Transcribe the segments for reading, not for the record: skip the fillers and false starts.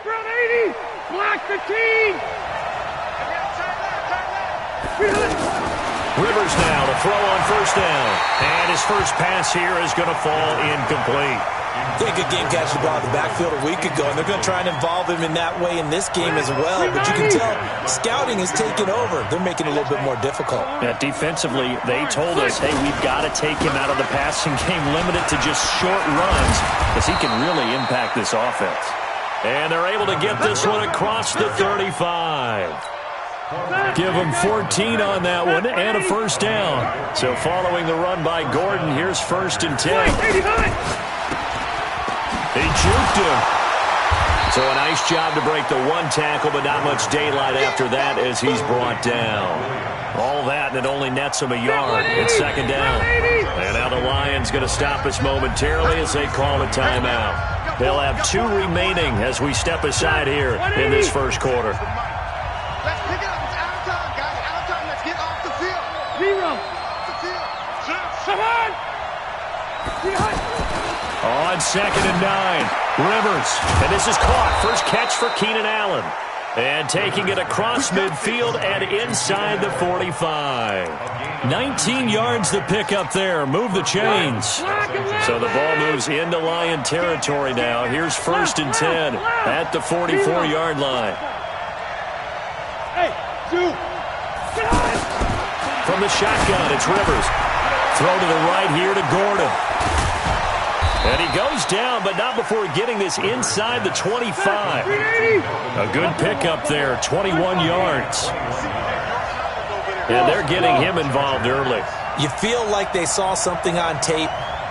Brown 80. Black 15. Rivers now to throw on first down. And his first pass here is going to fall incomplete. Did a good game catching the ball in the backfield a week ago, and they're going to try and involve him in that way in this game as well. But you can tell scouting is taking over. They're making it a little bit more difficult. Yeah, defensively, they told us, hey, we've got to take him out of the passing game, limit it to just short runs, because he can really impact this offense. And they're able to get this one across the 35. Give him 14 on that one and a first down. So following the run by Gordon, here's 1st and 10. He juked him. So a nice job to break the one tackle, but not much daylight after that as he's brought down. All that, and it only nets him a yard. It's 2nd down. And now the Lions going to stop us momentarily as they call a timeout. They'll have 2 remaining as we step aside here in this first quarter. Let's pick it up. It's out of time, guys. Out of time. Let's get off the field. Zero. Off the field. Come on. On 2nd and 9, Rivers. And this is caught. First catch for Keenan Allen. And taking it across midfield and inside the 45. 19 yards to pick up there. Move the chains. So the ball moves into Lion territory now. Here's 1st and 10 at the 44-yard line. From the shotgun, it's Rivers. Throw to the right here to Gordon. And he goes down, but not before getting this inside the 25. A good pickup there, 21 yards. And they're getting him involved early. You feel like they saw something on tape,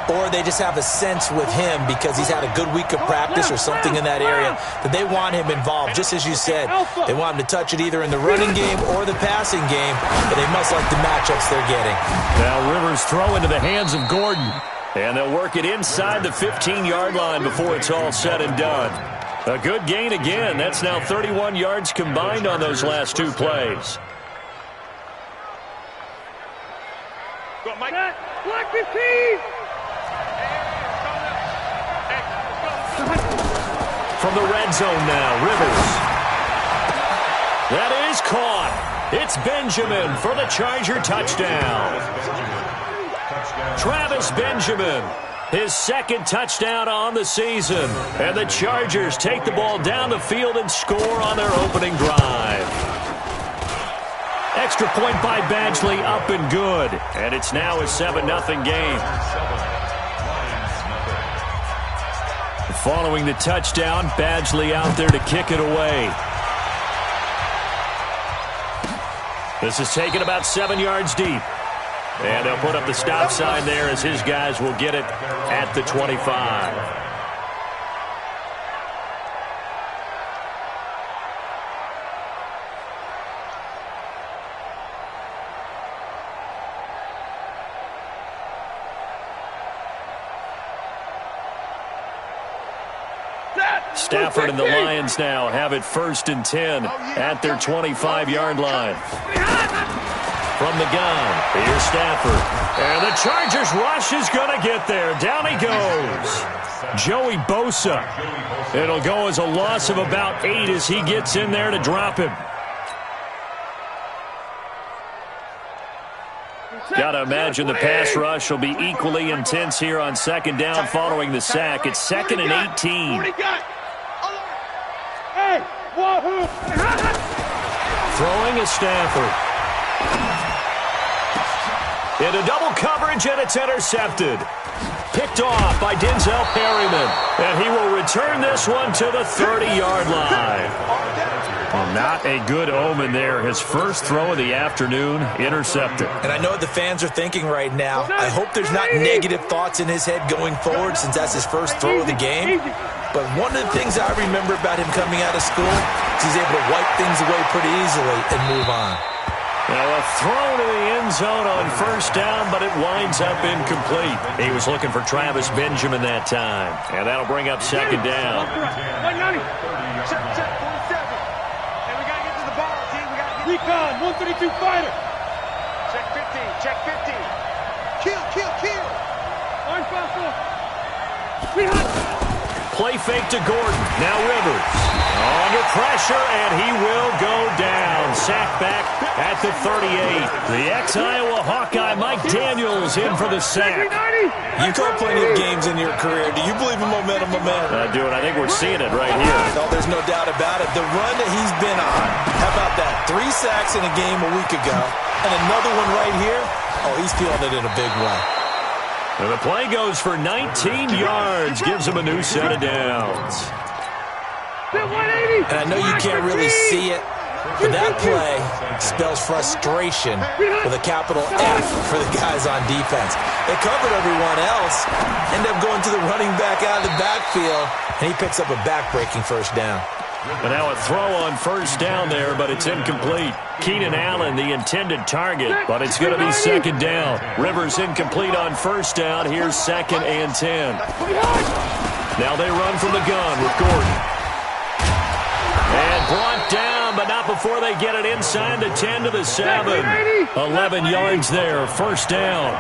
or they just have a sense with him because he's had a good week of practice or something in that area that they want him involved. Just as you said, they want him to touch it either in the running game or the passing game, but they must like the matchups they're getting. Now Rivers throw into the hands of Gordon. And they'll work it inside the 15-yard line before it's all said and done. A good gain again. That's now 31 yards combined on those last 2 plays. Go on, Mike. Black 15. From the red zone now, Rivers. That is caught. It's Benjamin for the Charger touchdown. Travis Benjamin, his 2nd touchdown on the season. And the Chargers take the ball down the field and score on their opening drive. Extra point by Badgley, up and good. And it's now a 7-0 game. Following the touchdown, Badgley out there to kick it away. This is taken about 7 yards deep. And they'll put up the stop sign there as his guys will get it at the 25. Stafford and the Lions now have it 1st and 10 at their 25-yard line. From the gun, here's Stafford. And the Chargers rush is going to get there. Down he goes. Joey Bosa. It'll go as a loss of about 8 as he gets in there to drop him. Got to imagine the pass rush will be equally intense here on 2nd down following the sack. It's 2nd and 18. Throwing is Stafford. Into double coverage, and it's intercepted. Picked off by Denzel Perryman. And he will return this one to the 30-yard line. Well, not a good omen there. His first throw of the afternoon, intercepted. And I know what the fans are thinking right now. I hope there's not negative thoughts in his head going forward since that's his first throw of the game. But one of the things I remember about him coming out of school is he's able to wipe things away pretty easily and move on. Now a throw to the end zone on 1st down, but it winds up incomplete. He was looking for Travis Benjamin that time. And that'll bring up 2nd down. Recon, 132 fighter. Check 15, check 15. Kill. Orange fossil. play fake to Gordon. Now Rivers. Under pressure, and he will go down. Sacked back at the 38. The ex-Iowa Hawkeye, Mike Daniels, in for the sack. You caught plenty of games in your career. Do you believe in momentum, my man? I do, and I think we're seeing it right here. No, there's no doubt about it. The run that he's been on, how about that? 3 sacks in a game a week ago, and another one right here. Oh, he's feeling it in a big way. And the play goes for 19 yards, gives him a new set of downs. And I know you can't really see it, but that play spells frustration with a capital F for the guys on defense. They covered everyone else, end up going to the running back out of the backfield, and he picks up a back-breaking first down. And now a throw on first down there, but it's incomplete. Keenan Allen, the intended target, but it's going to be second down. Rivers incomplete on first down. Here's 2nd and 10. Now they run from the gun with Gordon. And brought down, but not before they get it inside the 10 to the 7. 11 yards there, first down.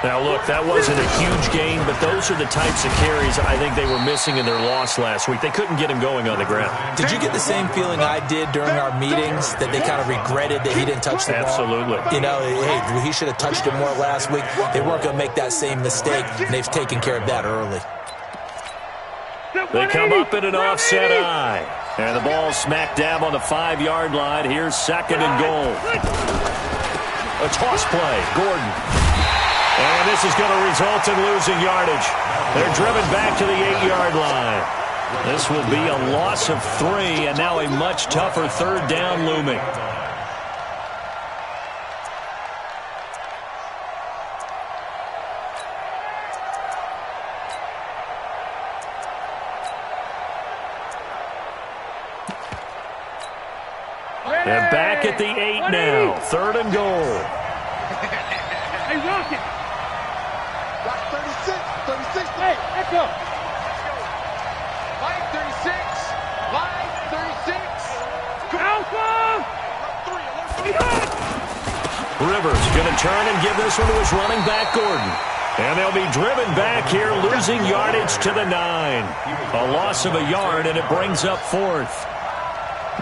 Now, look, that wasn't a huge gain, but those are the types of carries I think they were missing in their loss last week. They couldn't get him going on the ground. Did you get the same feeling I did during our meetings, that they kind of regretted that he didn't touch the ball? Absolutely. You know, hey, he should have touched it more last week. They weren't going to make that same mistake, and they've taken care of that early. They come up in an offset eye. And the ball smack dab on the 5-yard line. Here's 2nd and goal. A toss play. Gordon. And this is going to result in losing yardage. They're driven back to the 8-yard line. This will be a loss of 3, and now a much tougher third down looming. And back at the 8 now. 3rd and goal. Hey, Rocket. Got 36. 36. Hey, echo. Line 36. Line 36. Alpha. Rivers going to turn and give this one to his running back, Gordon. And they'll be driven back here, losing yardage to the 9. A loss of a yard, and it brings up 4th.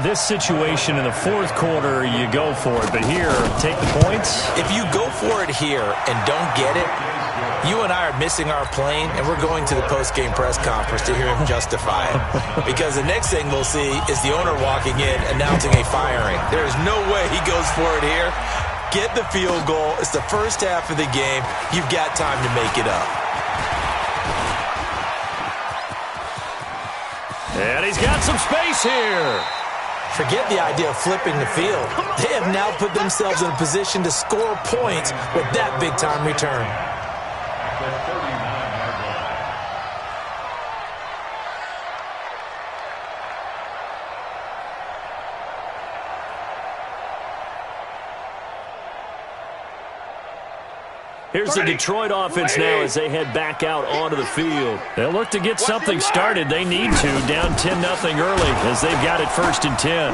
This situation in the 4th quarter, you go for it. But here, take the points. If you go for it here and don't get it, you and I are missing our plane, and we're going to the post-game press conference to hear him justify it. Because the next thing we'll see is the owner walking in, announcing a firing. There is no way he goes for it here. Get the field goal. It's the first half of the game. You've got time to make it up. And he's got some space here. Forget the idea of flipping the field. They have now put themselves in a position to score points with that big-time return. Here's the Detroit offense now as they head back out onto the field. They'll look to get something started. They need to, down 10-0 early as they've got it 1st and 10.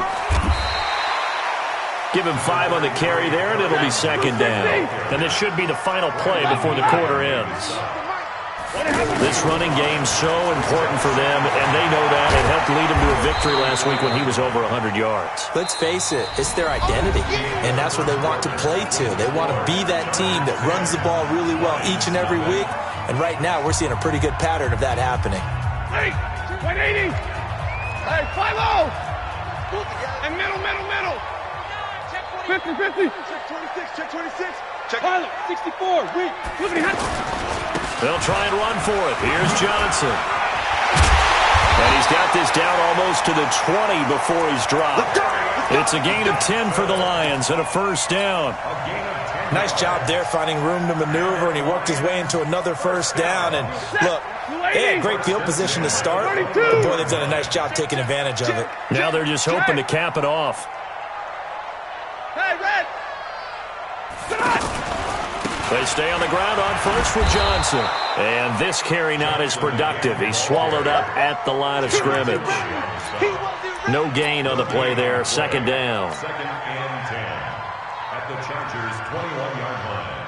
Give him 5 on the carry there, and it'll be 2nd down. And this should be the final play before the quarter ends. This running game so important for them, and they know that. It helped lead them to a victory last week when he was over 100 yards. Let's face it, it's their identity, and that's what they want to play to. They want to be that team that runs the ball really well each and every week, and right now we're seeing a pretty good pattern of that happening. Hey, 180. Hey, 5-0. And middle. 50. Check 26. Check Pilot, 64. Wait, look at him. They'll try and run for it. Here's Johnson. And he's got this down almost to the 20 before he's dropped. It's a gain of 10 for the Lions and a first down. Nice job there finding room to maneuver, and he worked his way into another first down. And look, they had great field position to start, but boy, they've done a nice job taking advantage of it. Now they're just hoping to cap it off. Hey, Red. They stay on the ground on first for Johnson. And this carry not as productive. He's swallowed up at the line of scrimmage. No gain on the play there. 2nd down. 2nd and 10 at the Chargers' 21-yard line.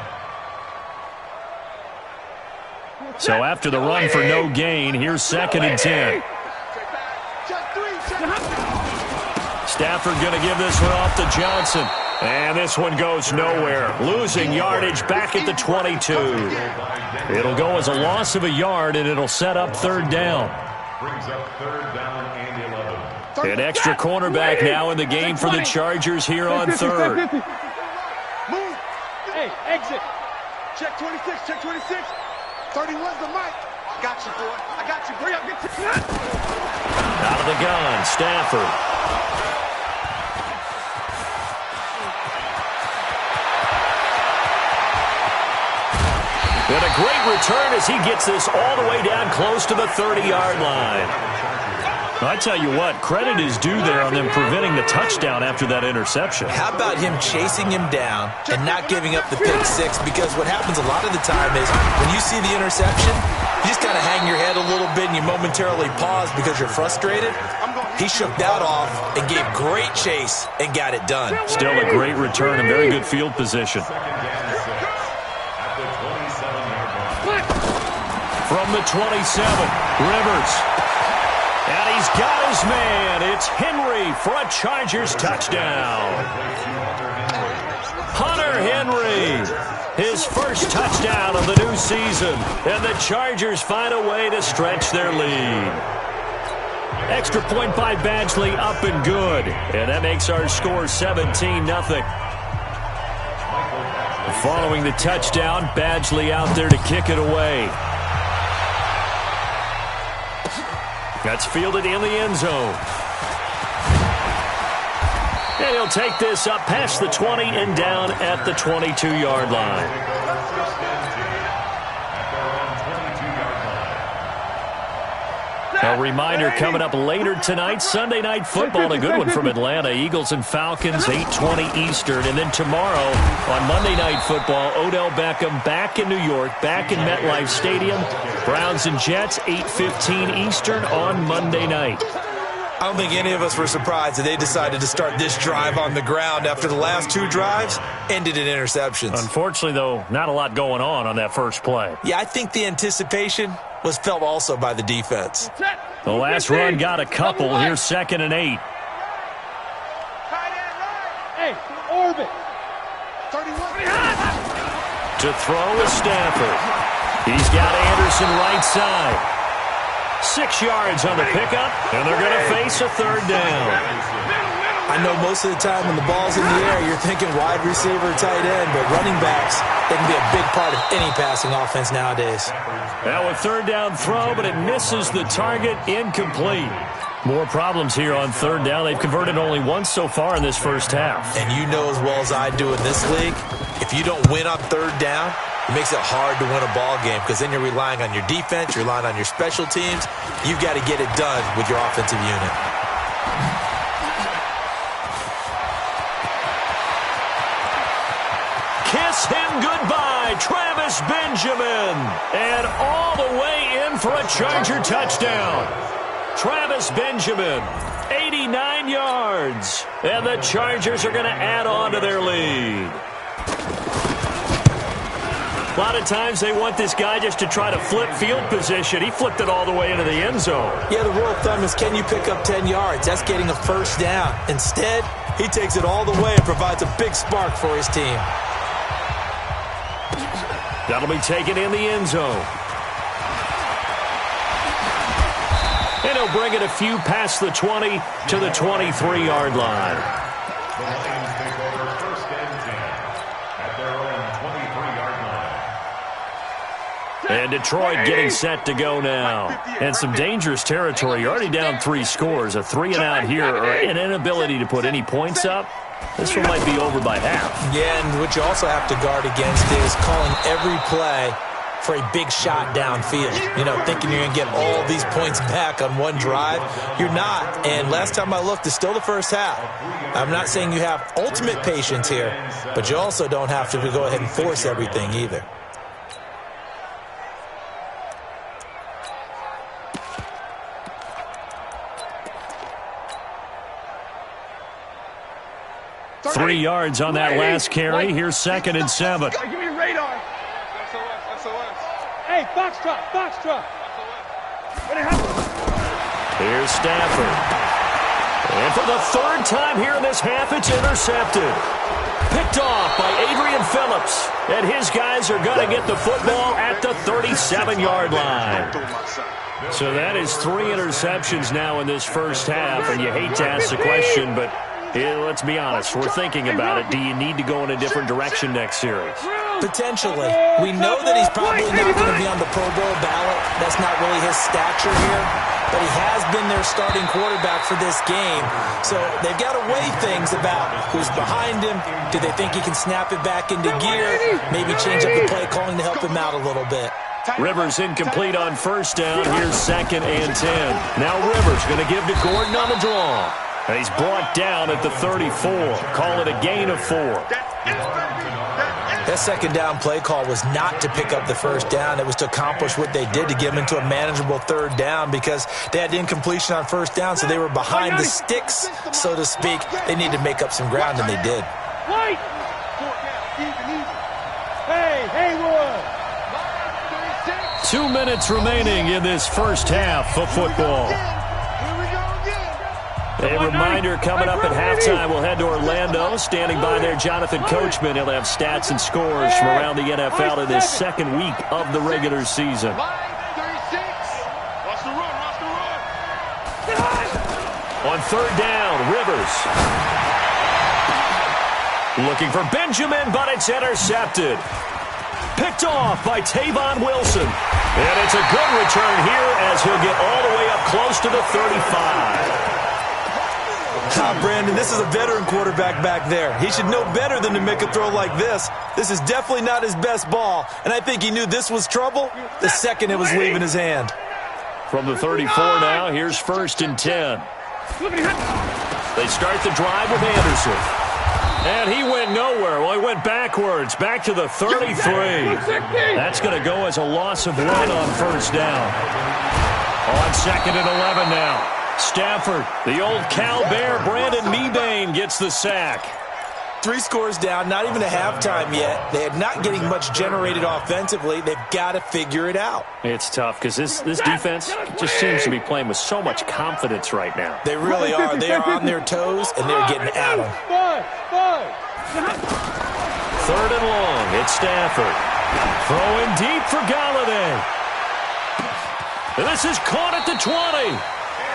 So after the run for no gain, here's 2nd and 10. Stafford going to give this one off to Johnson. And this one goes nowhere. Losing yardage back at the 22. It'll go as a loss of a yard, and it'll set up 3rd down. Brings up 3rd down and 11. An extra cornerback now in the game for the Chargers here on 3rd. Move. Hey, exit. Check 26, check 26. 31's the mic. I got you, boy. I got you. Hurry up, get to Out of the gun, Stafford. And a great return as he gets this all the way down close to the 30-yard line. I tell you what, credit is due there on them preventing the touchdown after that interception. How about him chasing him down and not giving up the pick six? Because what happens a lot of the time is when you see the interception, you just kind of hang your head a little bit and you momentarily pause because you're frustrated. He shook that off and gave great chase and got it done. Still a great return and very good field position. From the 27, Rivers. And he's got his man. It's Henry for a Chargers touchdown. Hunter Henry, his first touchdown of the new season. And the Chargers find a way to stretch their lead. Extra point by Badgley, up and good. And that makes our score 17-0. Following the touchdown, Badgley out there to kick it away. That's fielded in the end zone. And he'll take this up past the 20 and down at the 22-yard line. A reminder coming up later tonight, Sunday Night Football, a good one from Atlanta. Eagles and Falcons, 8:20 Eastern. And then tomorrow on Monday Night Football, Odell Beckham back in New York, back in MetLife Stadium. Browns and Jets, 8:15 Eastern on Monday night. I don't think any of us were surprised that they decided to start this drive on the ground after the last 2 drives ended in interceptions. Unfortunately, though, not a lot going on that first play. Yeah, I think the anticipation was felt also by the defense. The last run got a couple. Here's 2nd and 8. Hey, orbit. 31. To throw is Stafford. He's got Anderson right side. 6 yards on the pickup, and they're going to face a 3rd down. I know most of the time when the ball's in the air, you're thinking wide receiver, tight end, but running backs, they can be a big part of any passing offense nowadays. Now a 3rd down throw, but it misses the target, incomplete. More problems here on 3rd down. They've converted only once so far in this first half. And you know as well as I do in this league, if you don't win on 3rd down, it makes it hard to win a ball game because then you're relying on your defense, you're relying on your special teams. You've got to get it done with your offensive unit. Kiss him goodbye, Travis Benjamin. And all the way in for a Charger touchdown. Travis Benjamin, 89 yards. And the Chargers are going to add on to their lead. A lot of times they want this guy just to try to flip field position. He flipped it all the way into the end zone. Yeah, the rule of thumb is can you pick up 10 yards? That's getting a 1st down. Instead, he takes it all the way and provides a big spark for his team. That'll be taken in the end zone. And he'll bring it a few past the 20 to the 23-yard line. The Lions take over 1st and 10 at their own 23-yard line. And Detroit getting set to go now. And some dangerous territory. You're already down 3 scores. A 3-and-out here or an inability to put any points up. This one might be over by half. Yeah, and what you also have to guard against is calling every play for a big shot downfield. You know, thinking you're going to get all these points back on one drive. You're not. And last time I looked, it's still the first half. I'm not saying you have ultimate patience here, but you also don't have to go ahead and force everything either. Three yards on that last carry. Here's 2nd and 7. Give me radar. SOS. Hey, fuck. Foxtrot. Here's Stafford. And for the third time here in this half, it's intercepted. Picked off by Adrian Phillips. And his guys are going to get the football at the 37-yard line. So that is 3 interceptions now in this first half. And you hate to ask the question, but let's be honest. We're thinking about it. Do you need to go in a different direction next series? Potentially. We know that he's probably not going to be on the Pro Bowl ballot. That's not really his stature here. But he has been their starting quarterback for this game. So they've got to weigh things about who's behind him. Do they think he can snap it back into gear? Maybe change up the play calling to help him out a little bit. Rivers incomplete on first down. Here's 2nd and 10. Now Rivers going to give to Gordon on the draw. And he's brought down at the 34. Call it a gain of 4. That second down play call was not to pick up the first down. It was to accomplish what they did, to get them into a manageable third down, because they had incompletion on first down, so they were behind the sticks, so to speak. They needed to make up some ground, and they did. Hey, Haywood. 2 minutes remaining in this first half of football. A reminder coming up at halftime, we'll head to Orlando. Standing by there, Jonathan Coachman. He'll have stats and scores from around the NFL in this second week of the regular season. On third down, Rivers. Looking for Benjamin, but it's intercepted. Picked off by Tavon Wilson. And it's a good return here as he'll get all the way up close to the 35. Brandon, this is a veteran quarterback back there. He should know better than to make a throw like this. This is definitely not his best ball, and I think he knew this was trouble the second it was leaving his hand. From the 34 now, here's 1st and 10. They start the drive with Anderson. And he went nowhere. Well, he went backwards, back to the 33. That's going to go as a loss of 1 on first down. On 2nd and 11 now. Stafford, the old Cal Bear, Brandon Mebane gets the sack. 3 scores down, not even a halftime yet. They are not getting much generated offensively. They've got to figure it out. It's tough because this defense just seems to be playing with so much confidence right now. They really are. They are on their toes, and they're getting at them. 3rd and long, it's Stafford. Throwing deep for Galladay. And this is caught at the 20.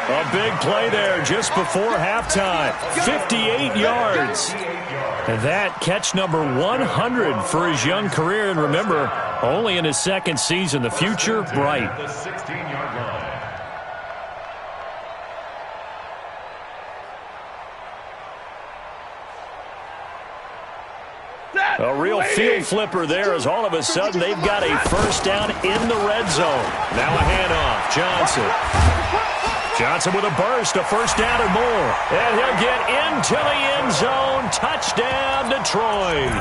A big play there just before halftime. 58 yards. And that catch number 100 for his young career. And remember, only in his 2nd season. The future bright. The 16-yard line. A real field flipper there as all of a sudden they've got a first down in the red zone. Now a handoff. Johnson with a burst, a first down and more. And he'll get into the end zone. Touchdown, Detroit.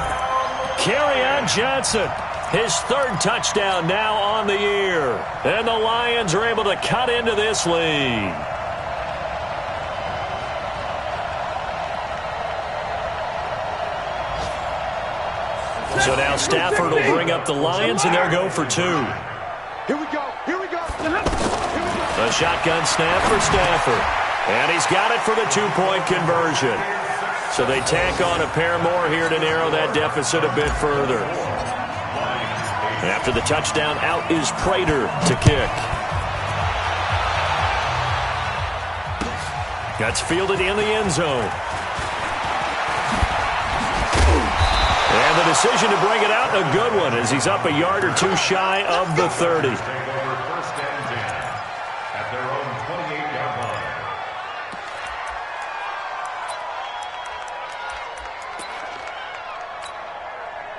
Kerryon Johnson, his 3rd touchdown now on the year. And the Lions are able to cut into this lead. So now Stafford will bring up the Lions, and they'll go for 2. Here we go. A shotgun snap for Stafford. And he's got it for the 2-point conversion. So they tack on a pair more here to narrow that deficit a bit further. After the touchdown, out is Prater to kick. That's fielded in the end zone. And the decision to bring it out, a good one, as he's up a yard or 2 shy of the 30.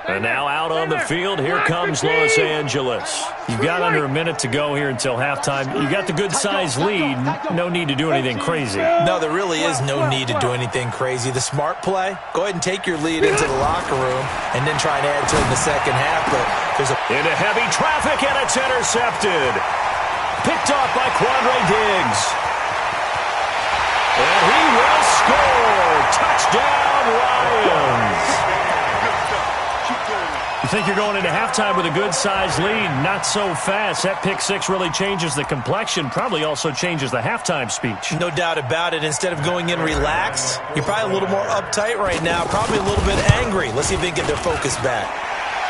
And now out on the field, here comes Los Angeles. You've got under a minute to go here until halftime. You got the good-sized lead. No need to do anything crazy. No, there really is no need to do anything crazy. The smart play, go ahead and take your lead into the locker room and then try and add to it in the second half. But there's into heavy traffic, and it's intercepted. Picked off by Quandre Diggs. And he will score. Touchdown, Lions. You think you're going into halftime with a good-sized lead. Not so fast. That pick six really changes the complexion, probably also changes the halftime speech. No doubt about it. Instead of going in relaxed, you're probably a little more uptight right now, probably a little bit angry. Let's see if they can get their focus back.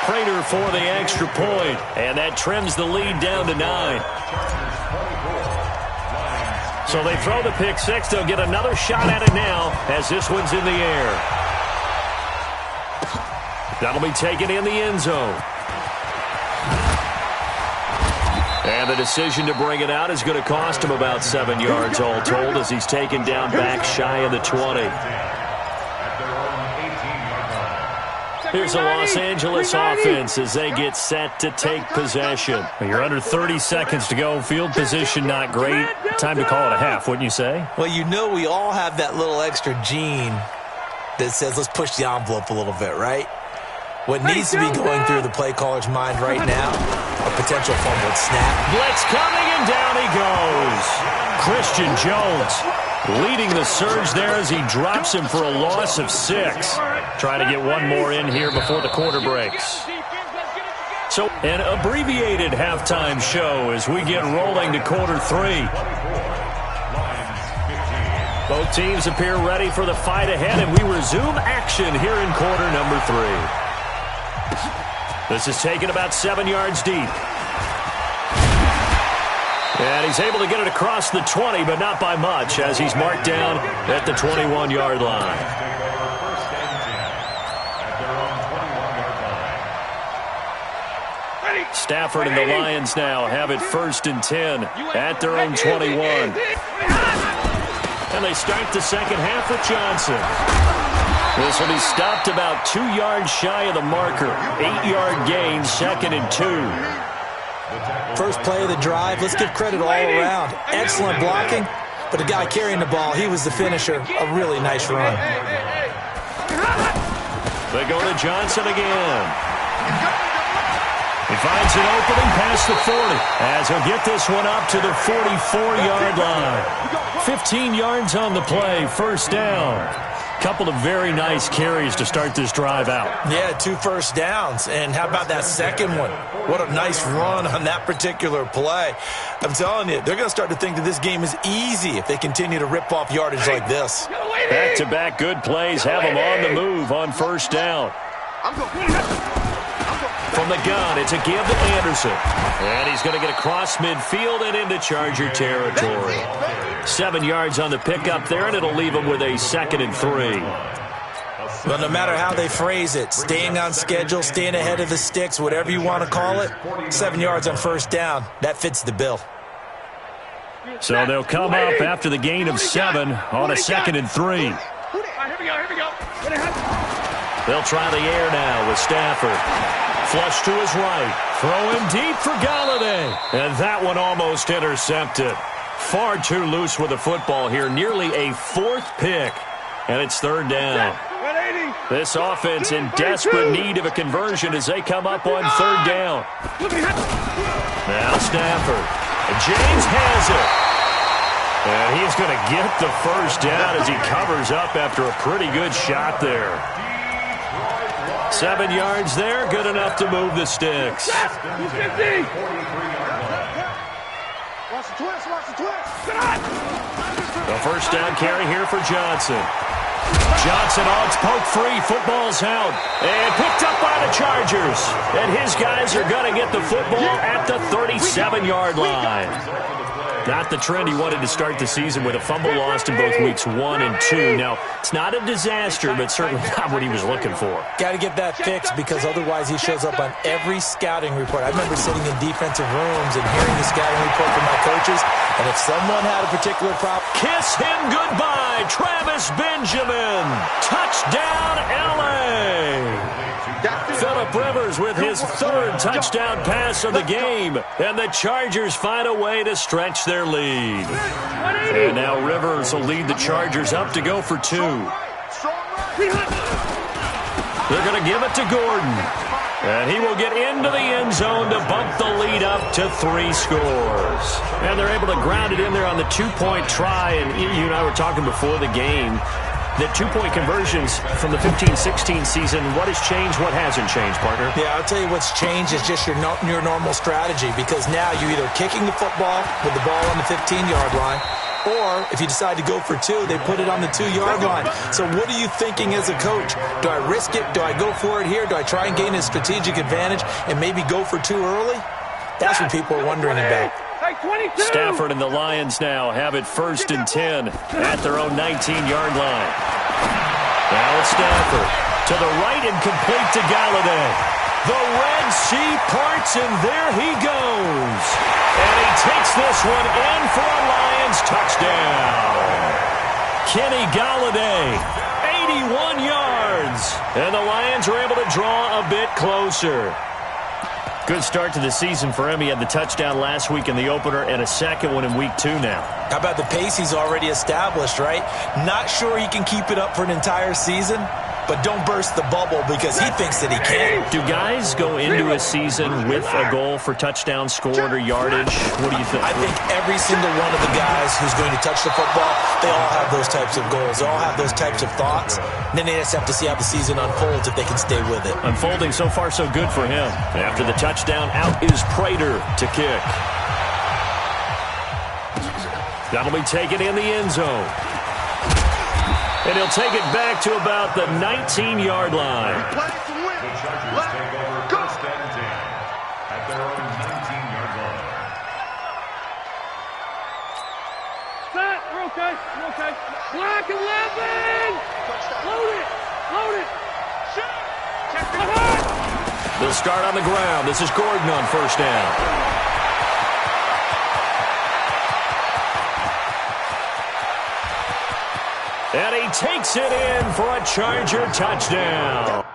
Prater for the extra point, and that trims the lead down to 9. So they throw the pick six. They'll get another shot at it now as this one's in the air. That'll be taken in the end zone. And the decision to bring it out is going to cost him about 7 yards all told as he's taken down back shy of the 20. Here's the Los Angeles offense as they get set to take possession. You're under 30 seconds to go. Field position not great. Time to call it a half, wouldn't you say? Well, you know we all have that little extra gene that says let's push the envelope a little bit, right? What needs to be going through the play caller's mind right now, a potential fumbled snap. Blitz coming, and down he goes. Christian Jones leading the surge there as he drops him for a loss of 6. Trying to get one more in here before the quarter breaks. So an abbreviated halftime show as we get rolling to quarter 3. Both teams appear ready for the fight ahead, and we resume action here in quarter number 3. This is taken about 7 yards deep. And he's able to get it across the 20, but not by much, as he's marked down at the 21-yard line. Stafford and the Lions now have it 1st and 10 at their own 21. And they start the second half with Johnson. This will be stopped about 2 yards shy of the marker. 8-yard gain, 2nd and 2. First play of the drive. Let's give credit all around. Excellent blocking, but the guy carrying the ball, he was the finisher. A really nice run. They go to Johnson again. He finds an opening past the 40 as he'll get this one up to the 44-yard line. 15 yards on the play, 1st down. Couple of very nice carries to start this drive out. Yeah, 2 first downs. And how about that second one? What a nice run on that particular play. I'm telling you, they're going to start to think that this game is easy if they continue to rip off yardage like this. Back-to-back good plays have them on the move on 1st down. From the gun, it's a give to Anderson. And he's going to get across midfield and into Charger territory. 7 yards on the pickup there, and it'll leave him with a 2nd and 3. Well, no matter how they phrase it, staying on schedule, staying ahead of the sticks, whatever you want to call it, 7 yards on 1st down, that fits the bill. So they'll come up after the gain of 7 on a 2nd and 3. Here we go. They'll try the air now with Stafford. Flush to his right. Throw him deep for Galladay. And that one almost intercepted. Far too loose with the football here. Nearly a 4th pick. And it's 3rd down. This offense in desperate need of a conversion as they come up on 3rd down. Now Stafford. James has it. And he's going to get the 1st down as he covers up after a pretty good shot there. 7 yards there, good enough to move the sticks. Watch the twist. The 1st down carry here for Johnson. Johnson odds poke free. Football's out. And picked up by the Chargers. And his guys are going to get the football at the 37-yard line. Not the trend he wanted to start the season with a fumble lost in both weeks 1 and 2. Now, it's not a disaster, but certainly not what he was looking for. Got to get that fixed because otherwise he shows up on every scouting report. I remember sitting in defensive rooms and hearing the scouting report from my coaches, and if someone had a particular problem... Kiss him goodbye, Travis Benjamin. Touchdown, L.A. Phillip Rivers with his 3rd touchdown pass of the game. And the Chargers find a way to stretch their lead. And now Rivers will lead the Chargers up to go for 2. They're going to give it to Gordon. And he will get into the end zone to bump the lead up to 3 scores. And they're able to ground it in there on the 2-point try. And you and I were talking before the game. The two-point conversions from the 15-16 season, what has changed, what hasn't changed, partner? Yeah, I'll tell you what's changed is just your normal strategy, because now you're either kicking the football with the ball on the 15-yard line, or if you decide to go for two, they put it on the 2-yard line. So what are you thinking as a coach? Do I risk it? Do I go for it here? Do I try and gain a strategic advantage and maybe go for two early? That's what people are wondering about. Stafford and the Lions now have it 1st and 10 at their own 19-yard line. Now it's Stafford to the right and complete to Galladay. The Red Sea parts, and there he goes. And he takes this one in for a Lions touchdown. Kenny Galladay, 81 yards. And the Lions are able to draw a bit closer. Good start to the season for him. He had the touchdown last week in the opener and a second one in week 2 now. How about the pace he's already established, right? Not sure he can keep it up for an entire season, but don't burst the bubble because he thinks that he can. Do guys go into a season with a goal for touchdown scored or yardage? What do you think? I think every single one of the guys who's going to touch the football, they all have those types of goals. They all have those types of thoughts. And then they just have to see how the season unfolds if they can stay with it. Unfolding so far so good for him. After the touchdown, out is Prater to kick. That'll be taken in the end zone. And he'll take it back to about the 19-yard line. The Chargers take over 1st and 10 at their own 19-yard line. Set. We're okay. We're okay. Black 11. Load it. Load it. Shoot. Check it out. They'll start on the ground. This is Gordon on 1st down. And he takes it in for a Charger touchdown.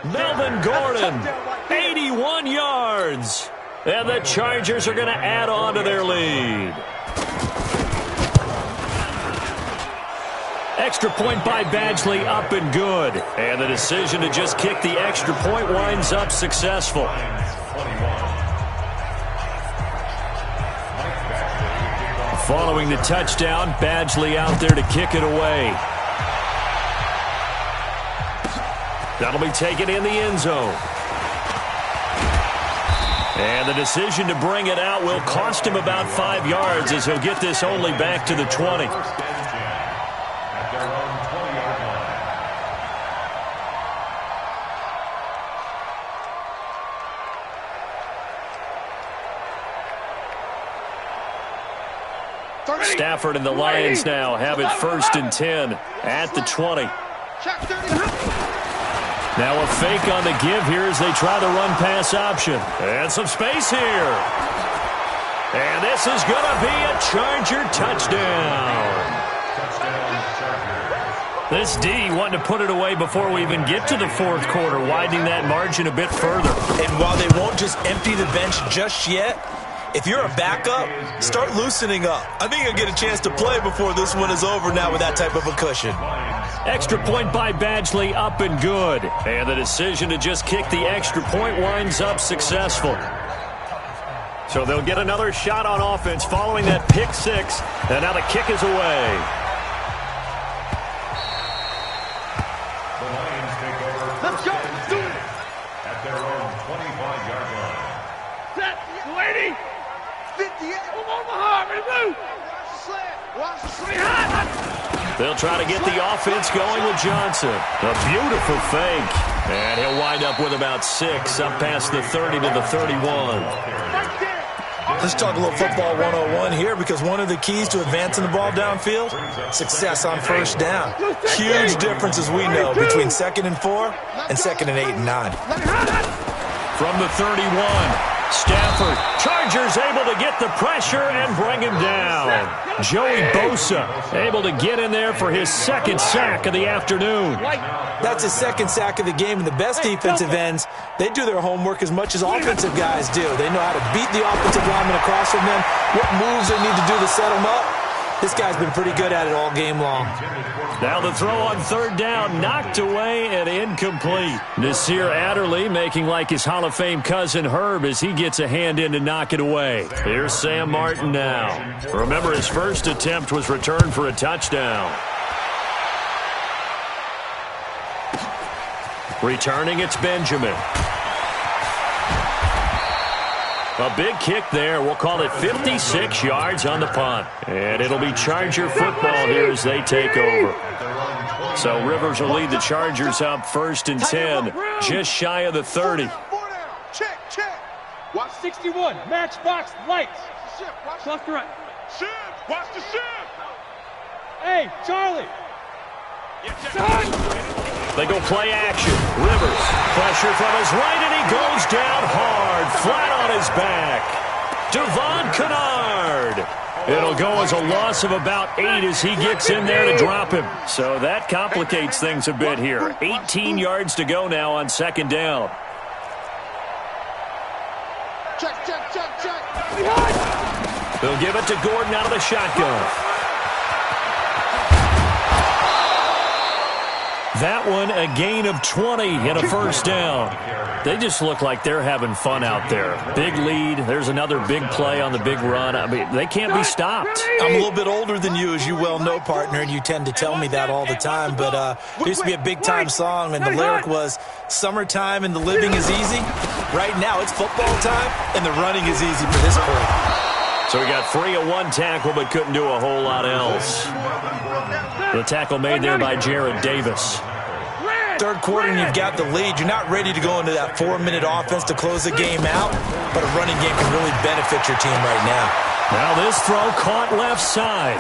Melvin Gordon, 81 yards. And the Chargers are going to add on to their lead. Extra point by Badgley, up and good. And the decision to just kick the extra point winds up successful. Following the touchdown, Badgley out there to kick it away. That'll be taken in the end zone. And the decision to bring it out will cost him about 5 yards as he'll get this only back to the 20. Stafford and the Lions now have it 1st and 10 at the 20. Now a fake on the give here as they try the run-pass option. And some space here. And this is going to be a Charger touchdown. This D wanting to put it away before we even get to the 4th quarter, widening that margin a bit further. And while they won't just empty the bench just yet, if you're a backup, start loosening up. I think you'll get a chance to play before this one is over now with that type of a cushion. Extra point by Badgley, up and good. And the decision to just kick the extra point winds up successful. So they'll get another shot on offense following that pick 6. And now the kick is away. The Lions take over 1st and 10 at their own 25-yard line. Set. 80. 58. Omaha. Ready to move. Watch the slant. Watch the slant. They'll try to get the offense going with Johnson. A beautiful fake. And he'll wind up with about 6 up past the 30 to the 31. Let's talk a little football 101 here, because one of the keys to advancing the ball downfield, success on 1st down. Huge difference, as we know, between 2nd and 4 and 2nd and 8 and 9. From the 31. Stafford, Chargers able to get the pressure and bring him down. Joey Bosa able to get in there for his 2nd sack of the afternoon. That's his 2nd sack of the game, and the best defensive ends, they do their homework as much as offensive guys do. They know how to beat the offensive lineman across from them, what moves they need to do to set them up. This guy's been pretty good at it all game long. Now the throw on third down, knocked away and incomplete. Nasir Adderley making like his Hall of Fame cousin Herb as he gets a hand in to knock it away. Here's Sam Martin now. Remember, his first attempt was returned for a touchdown. Returning, it's Benjamin. A big kick there. We'll call it 56 yards on the punt. And it'll be Charger football here as they take over. So Rivers will lead the Chargers up 1st and 10, just shy of the 30. Check. Watch 61. Matchbox lights. Left to right. Shift. Watch the shift. Hey, Charlie. They go play action. Rivers, pressure from his right, and he goes down hard, flat on his back. Devon Kennard. It'll go as a loss of about 8 as he gets in there to drop him. So that complicates things a bit here. 18 yards to go now on 2nd down. Check. They'll give it to Gordon out of the shotgun. That one, a gain of 20 and a 1st down. They just look like they're having fun out there. Big lead. There's another big play on the big run. I mean, they can't be stopped. I'm a little bit older than you, as you well know, partner, and you tend to tell me that all the time. But there used to be a big-time song, and the lyric was, "Summertime and the living is easy." Right now, it's football time, and the running is easy for this crew. So we got 3 of 1 tackle, but couldn't do a whole lot else. The tackle made there by Jared Davis. 3rd quarter and you've got the lead. You're not ready to go into that 4-minute offense to close the game out, but a running game can really benefit your team right now. Now this throw caught left side.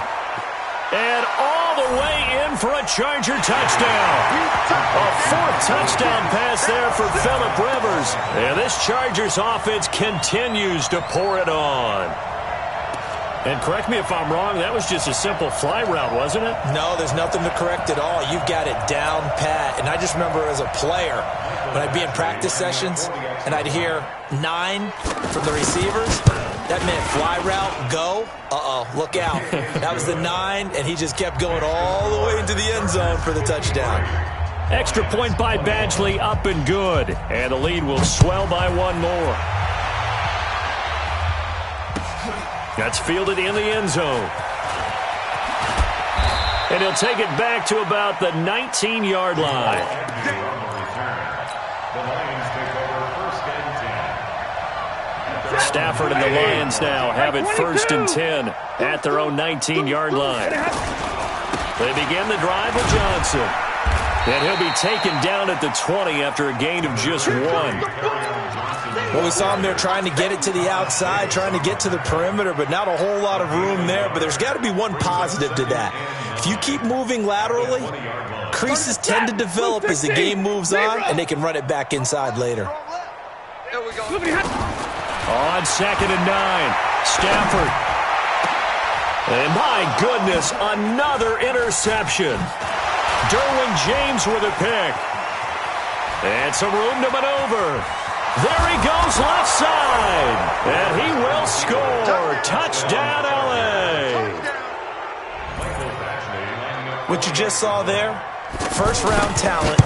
And all the way in for a Charger touchdown. A 4th touchdown pass there for Phillip Rivers. And this Chargers offense continues to pour it on. And correct me if I'm wrong, that was just a simple fly route, wasn't it? No, there's nothing to correct at all. You've got it down pat. And I just remember as a player, when I'd be in practice sessions and I'd hear 9 from the receivers, that meant fly route, go. Look out. That was the 9, and he just kept going all the way into the end zone for the touchdown. Extra point by Badgley, up and good. And the lead will swell by 1 more. That's fielded in the end zone. And he'll take it back to about the 19-yard line. Stafford and the Lions now have it 1st and 10 at their own 19-yard line. They begin the drive with Johnson. And he'll be taken down at the 20 after a gain of just 1. Well, we saw him there trying to get it to the outside, trying to get to the perimeter, but not a whole lot of room there. But there's got to be one positive to that. If you keep moving laterally, creases tend to develop as the game moves on, and they can run it back inside later. On 2nd and 9, Stafford. And my goodness, another interception. Derwin James with a pick. And some room to maneuver. There he goes left side. And he will score. Touchdown, LA. What you just saw there, first-round talent,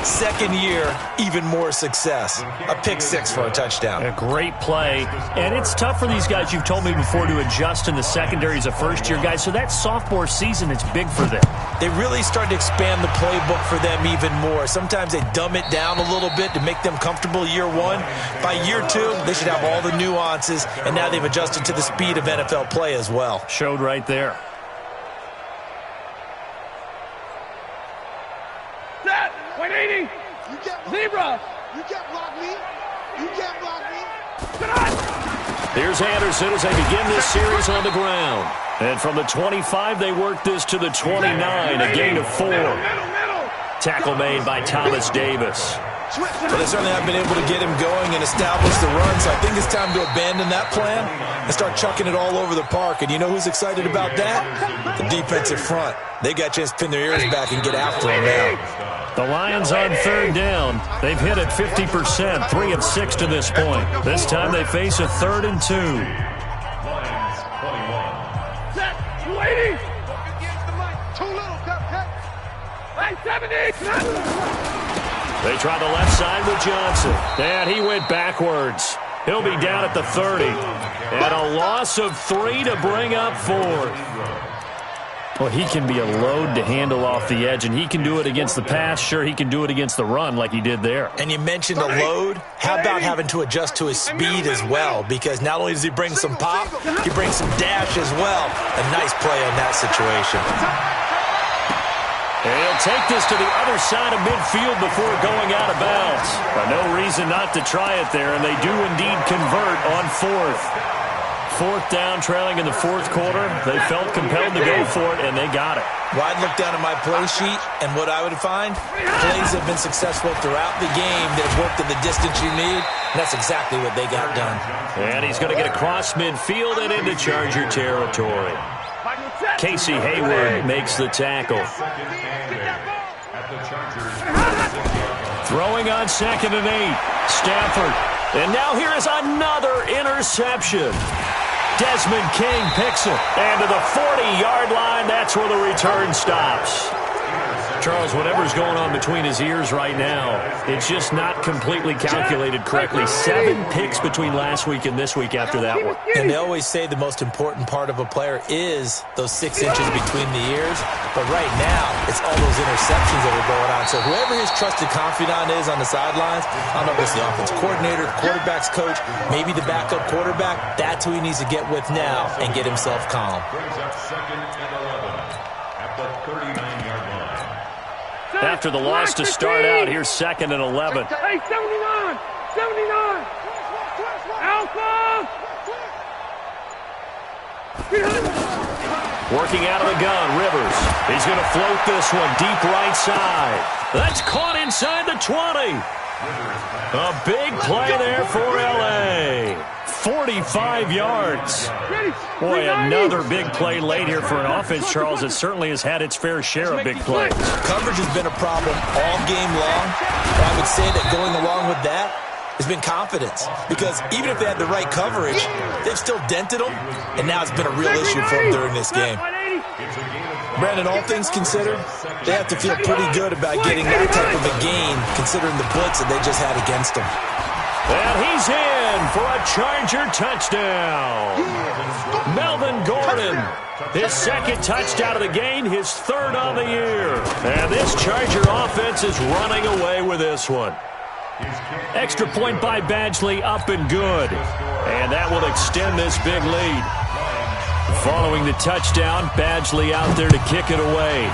2nd year, even more success. A pick 6 for a touchdown. A great play. And it's tough for these guys, you've told me before, to adjust in the secondary as a first-year guy. So that sophomore season is big for them. They really started to expand the playbook for them even more. Sometimes they dumb it down a little bit to make them comfortable year 1. By year 2, they should have all the nuances, and now they've adjusted to the speed of NFL play as well. Showed right there. Set. 180. Zebra. You can't block me. You can't block me. Here's Anderson as they begin this series on the ground. And from the 25, they work this to the 29, a gain of 4. Tackle made by Thomas Davis. Well, they certainly have been able to get him going and establish the run, so I think it's time to abandon that plan and start chucking it all over the park. And you know who's excited about that? The defensive front. They got a chance to pin their ears back and get after him now. The Lions on 3rd down. They've hit it 50%, 3 of 6 to this point. This time they face a 3rd and 2. Set. 280. They try the left side with Johnson, and he went backwards. He'll be down at the 30. And a loss of 3 to bring up 4th. Well, he can be a load to handle off the edge, and he can do it against the pass. Sure, he can do it against the run like he did there. And you mentioned a load. How about having to adjust to his speed as well? Because not only does he bring some pop, he brings some dash as well. A nice play on that situation. And he'll take this to the other side of midfield before going out of bounds. No reason not to try it there, and they do indeed convert on 4th. 4th down, trailing in the 4th quarter. They felt compelled to go for it, and they got it. Well, I'd look down at my play sheet, and what I would find, plays have been successful throughout the game that have worked in the distance you need, and that's exactly what they got done. And he's going to get across midfield and into Charger territory. Casey Hayward makes the tackle. Throwing on 2nd and 8. Stafford. And now here is another interception. Desmond King picks it. And to the 40-yard line, that's where the return stops. Charles, whatever's going on between his ears right now, it's just not completely calculated correctly. 7 picks between last week and this week after that one. And they always say the most important part of a player is those 6 inches between the ears. But right now, it's all those interceptions that are going on. So whoever his trusted confidant is on the sidelines, I don't know if it's the offensive coordinator, the quarterback's coach, maybe the backup quarterback, that's who he needs to get with now and get himself calm. Brings up 2nd and 11 at the 39-yard line. After the loss to start out, here's 2nd and 11. Hey, 79! 79! Alpha! Working out of the gun, Rivers. He's going to float this one deep right side. That's caught inside the 20. A big play there for L.A. 45 yards. Boy, another big play late here for an offense, Charles, that certainly has had its fair share of big plays. Coverage has been a problem all game long. But I would say that going along with that has been confidence. Because even if they had the right coverage, they've still dented them. And now it's been a real issue for them during this game. Brandon, all things considered, they have to feel pretty good about getting that type of a gain, considering the blitz that they just had against them. And he's in for a Charger touchdown. Melvin Gordon, his 2nd touchdown of the game, his 3rd on the year. And this Charger offense is running away with this one. Extra point by Badgley, up and good. And that will extend this big lead. Following the touchdown, Badgley out there to kick it away.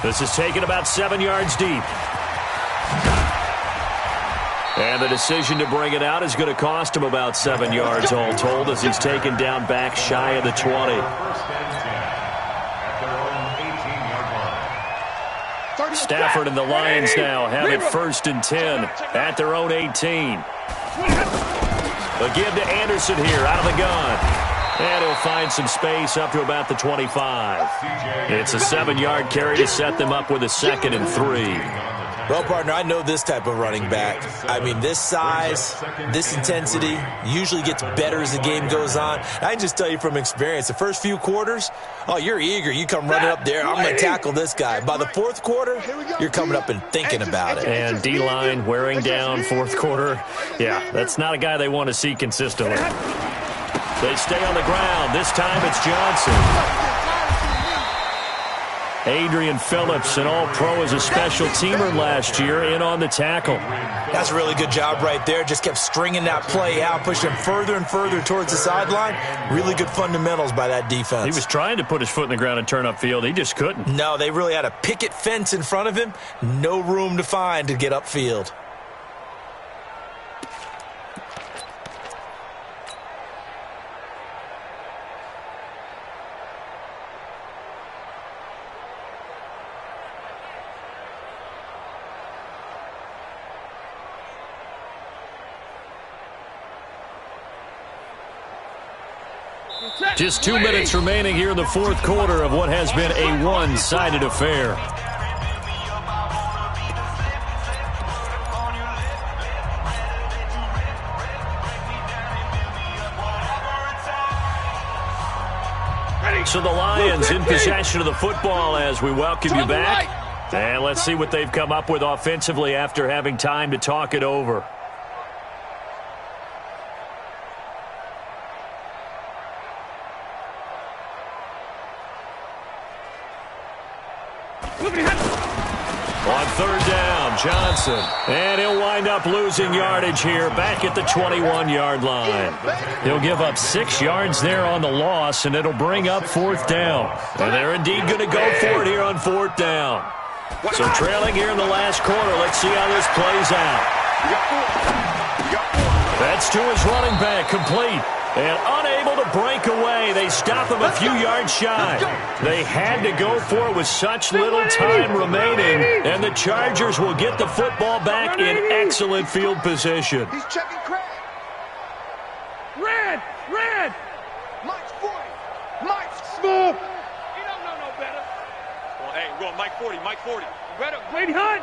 This is taken about 7 yards deep. And the decision to bring it out is going to cost him about 7 yards all told as he's taken down back shy of the 20. Stafford and the Lions now have it 1st and 10 at their own 18. A give to Anderson here out of the gun. And he'll find some space up to about the 25. It's a 7-yard carry to set them up with a 2nd and 3. Well, partner, I know this type of running back. I mean, this size, this intensity usually gets better as the game goes on. I can just tell you from experience, the first few quarters, oh, you're eager. You come running up there, I'm going to tackle this guy. By the 4th quarter, you're coming up and thinking about it. And D-line wearing down 4th quarter. Yeah, that's not a guy they want to see consistently. They stay on the ground. This time it's Johnson. Adrian Phillips, an all-pro as a special teamer last year, in on the tackle. That's a really good job right there. Just kept stringing that play out, pushing him further and further towards the sideline. Really good fundamentals by that defense. He was trying to put his foot in the ground and turn upfield. He just couldn't. No, they really had a picket fence in front of him. No room to find to get upfield. Just 2 minutes remaining here in the 4th quarter of what has been a one-sided affair. Ready, right, so the Lions in possession of the football as we welcome you back. And let's see what they've come up with offensively after having time to talk it over. On third down, Johnson. And he'll wind up losing yardage here back at the 21-yard line. He'll give up 6 yards there on the loss, and it'll bring up fourth down. And they're indeed going to go for it here on fourth down. So trailing here in the last quarter, let's see how this plays out. That's to his running back, complete. And unable to break away. They stop him a few yards shy. They had to go for it with such little time remaining. And the Chargers will get the football back in excellent field position. He's checking Craig. Red! Mike's 40. Mike's Smooth! He don't know no better. Well, hey, we're going Mike 40. Better. Wait, Hunt!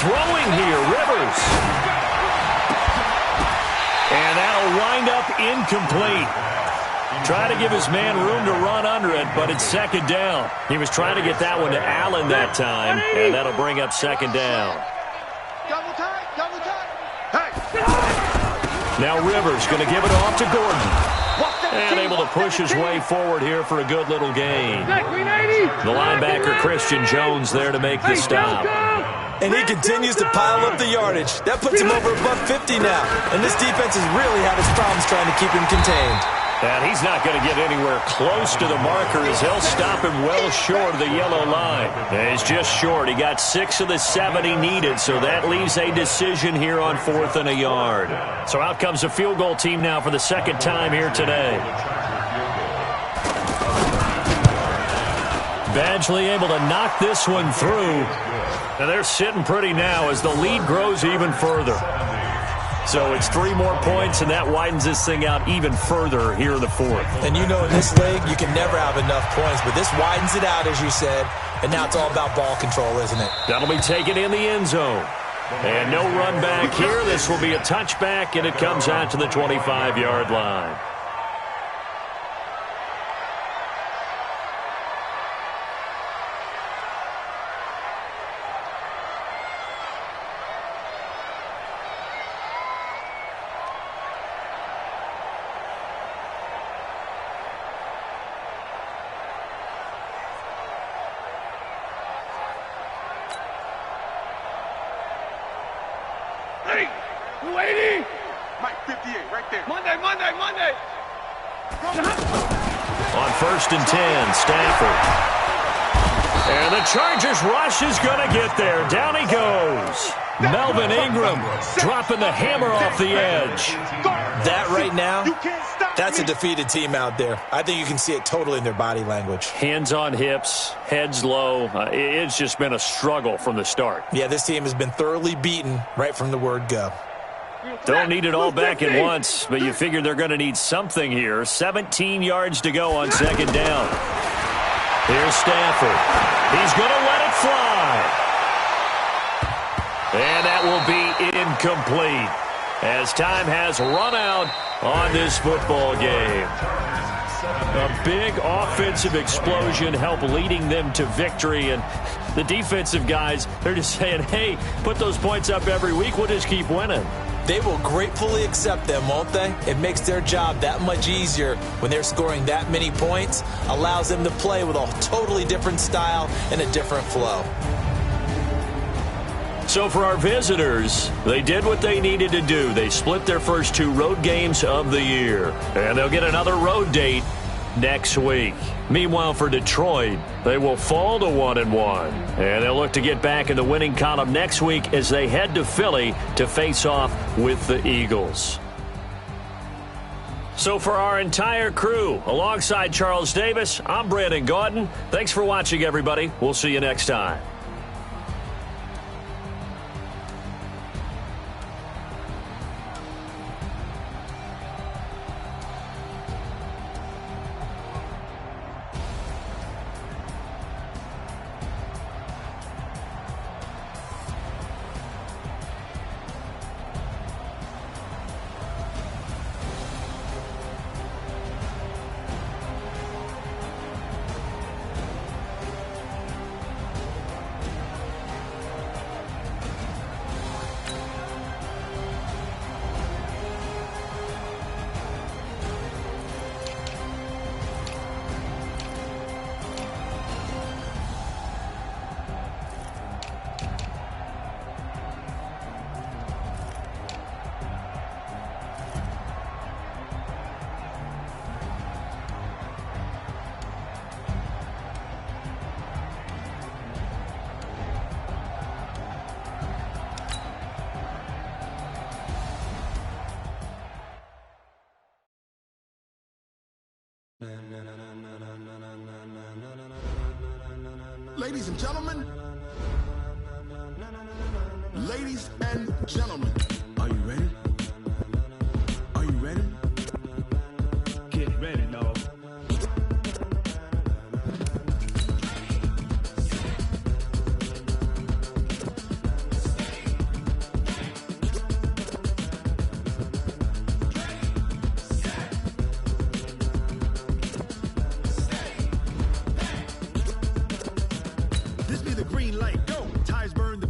Throwing here, Rivers. And that'll wind up incomplete. Try to give his man room to run under it, but it's second down. He was trying to get that one to Allen that time, and that'll bring up second down. double tight. Hey! Now Rivers going to give it off to Gordon. And able to push his way forward here for a good little gain. The linebacker, Christian Jones, there to make the stop. And he continues to pile up the yardage. That puts him over above 50 now. And this defense has really had its problems trying to keep him contained. And he's not going to get anywhere close to the marker as he'll stop him well short of the yellow line. And he's just short. He got 6 of the 7 he needed, so that leaves a decision here on 4th and a yard. So out comes the field goal team now for the second time here today. Badgley able to knock this one through. And they're sitting pretty now as the lead grows even further. So it's 3 more points, and that widens this thing out even further here in the 4th. And you know in this league, you can never have enough points, but this widens it out, as you said, and now it's all about ball control, isn't it? That'll be taken in the end zone. And no run back here. This will be a touchback, and it comes out to the 25-yard line. Mike 58, right there. Monday. On 1st and 10, Stafford. And the Chargers rush is going to get there. Down he goes. Melvin Ingram dropping the hammer off the edge. That right now, that's a defeated team out there. I think you can see it totally in their body language. Hands on hips, heads low. It's just been a struggle from the start. Yeah, this team has been thoroughly beaten right from the word go. Don't need it all back at once, but you figure they're going to need something here. 17 yards to go on second down. Here's Stafford. He's going to let it fly. And that will be incomplete as time has run out on this football game. A big offensive explosion helped leading them to victory, and the defensive guys, they're just saying, hey, put those points up every week, we'll just keep winning. They will gratefully accept them, won't they? It makes their job that much easier when they're scoring that many points, allows them to play with a totally different style and a different flow. So for our visitors, they did what they needed to do. They split their first 2 road games of the year, and they'll get another road date next week. Meanwhile, for Detroit, they will fall to 1-1, and they'll look to get back in the winning column next week as they head to Philly to face off with the Eagles. So for our entire crew, alongside Charles Davis, I'm Brandon Gaudin. Thanks for watching, everybody. We'll see you next time. Ladies and gentlemen, ladies and gentlemen, are you ready? Are you ready? Get ready, dog. This be the green light, go! Tires burn, the